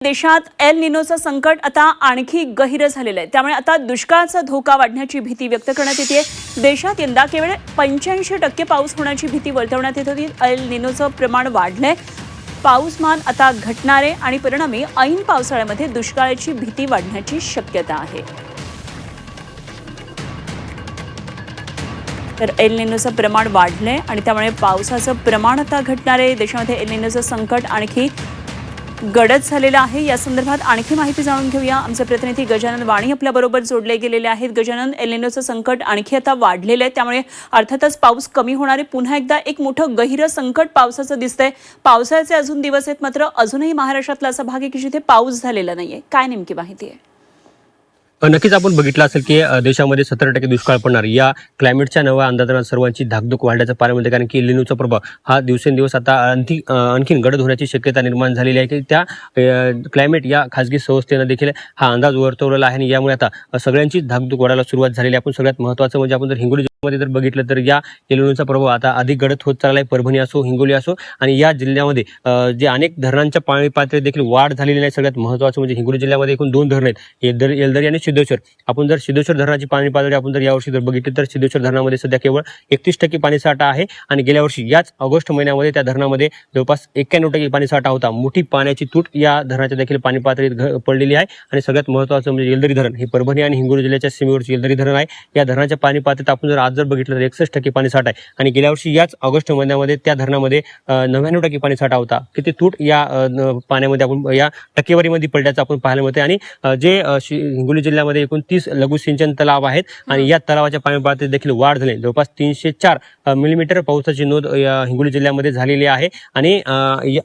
देशात एल निनोचं संकट आता आणखी गहिरं झालेलं आहे, त्यामुळे आता दुष्काळाचा धोका वाढण्याची भीती व्यक्त करण्यात येते। देशात यंदा केवळ 85% पाऊस होण्याची भीती वर्तवण्यात येत होती। एल निनोचं प्रमाण वाढलंय, पाऊसमान आता घटणार आहे आणि परिणामी ऐन पावसाळ्यामध्ये दुष्काळाची भीती वाढण्याची शक्यता आहे। तर एल निनोचं प्रमाण वाढलंय आणि त्यामुळे पावसाचं प्रमाण आता घटणार आहे। देशामध्ये एल निनोचं संकट आणखी गडद झालेलं आहे। या संदर्भात आणखी माहिती जाणून घेऊया। आमचे प्रतिनिधी गजानन वाणी आपल्या बरोबर जोडले गेलेले आहेत। गजानन, एल निनोचं संकट आणखी आता वाढलेलं आहे, त्यामुळे अर्थातच पाऊस कमी होणार आहे। पुन्हा एकदा एक मोठं गहिरं संकट पावसाचं दिसतंय। पावसाचे अजून दिवस आहेत, मात्र अजूनही महाराष्ट्रातला असा भाग आहे की जिथे पाऊस झालेला नाहीये। काय नेमकी माहिती आहे? नक्कीच आपण बघितलं असेल की देशामध्ये 17% दुष्काळ पडणार या क्लायमेटच्या नव्या अंदाजानं सर्वांची धाकधूक वाढण्याचं पाहायला मिळते। कारण की एल निनोचा प्रभाव हा दिवसेंदिवस आता आणखीन गडद होण्याची शक्यता निर्माण झालेली आहे की त्या क्लायमेट या खासगी संस्थेनं देखील हा अंदाज वर्तवलेला आहे आणि यामुळे आता सगळ्यांची धाकधूक वाढायला सुरुवात झालेली आहे। आपण सगळ्यात महत्त्वाचं म्हणजे आपण जर हिंगोली जिल्ह्यामध्ये जर बघितलं तर या एल निनोचा प्रभाव आता अधिक गडद होत चालला आहे। परभणी असो, हिंगोली असो आणि या जिल्ह्यामध्ये जे अनेक धरणांच्या पाणी पातळीत देखील वाढ झालेली आहे। सगळ्यात महत्त्वाचं म्हणजे हिंगोली जिल्ह्यामध्ये एकूण 2 धरणं आहेत, येलदरी आणि सिद्धेश्वर। आपण जर सिद्धेश्वर धरणाची पाणी पातळी आपण जर यावर्षी जर बघितली तर सिद्धेश्वर धरणामध्ये सध्या केवळ 31% पाणीसाठा आहे आणि गेल्या वर्षी याच ऑगस्ट महिन्यामध्ये त्या धरणामध्ये जवळपास 91% पाणीसाठा होता। मोठी पाण्याची तूट या धरणाच्या देखील पाणी पातळीत पडलेली आहे आणि सगळ्यात महत्त्वाचं म्हणजे येलदरी धरण हे परभणी आणि हिंगोली जिल्ह्याच्या सीमेवरचे येलदरी धरण आहे। या धरणाच्या पाणी पातळीत आपण जर आज जर बघितलं तर 61% पाणीसाठा आहे आणि गेल्या वर्षी याच ऑगस्ट महिन्यामध्ये त्या धरणामध्ये 99% पाणीसाठा होता। किती तूट या पाण्यामध्ये आपण या टक्केवारीमध्ये पडल्याचं आपण पाहायला मिळते। आणि जे हिंगोली जिल्ह्यामध्ये एकूण 30 लघु सिंचन तलाव आहेत आणि या तलावाच्या पाणी पातळीत देखील वाढ झाली। जवळपास 304 मिलीमीटर पावसाची नोंद या हिंगोली जिल्ह्यामध्ये झालेली आहे आणि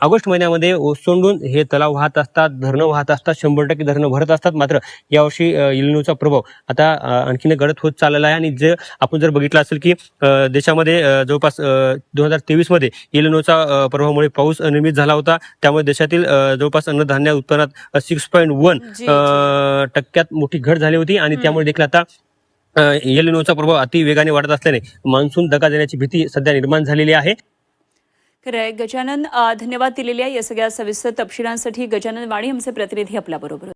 ऑगस्ट महिन्यामध्ये ओसंडून हे तलाव वाहत असतात, धरणं वाहत असतात, 100% धरणं भरत असतात। मात्र यावर्षी एल निनोचा प्रभाव आता आणखीन गडद होत चाललेला आहे आणि जे आपण जर बघितलं असेल की देशामध्ये जवळपास 2023 मध्ये एल निनोचा प्रभावामुळे पाऊस अनियमित झाला होता। त्यामुळे देशातील जवळपास अन्नधान्य उत्पन्नात 6.1% मोठी घट झाली होती आणि त्यामुळे देखील आता एल निनोचा प्रभाव अति वेगाने वाढत असल्याने मान्सून धक्का देण्याची भीती सध्या निर्माण झालेली आहे। खरंय गजानन, धन्यवाद दिलेल्या या सगळ्या सविस्तर तपशिलांसाठी। गजानन वाणी आमचे प्रतिनिधी आपल्या बरोबर होते।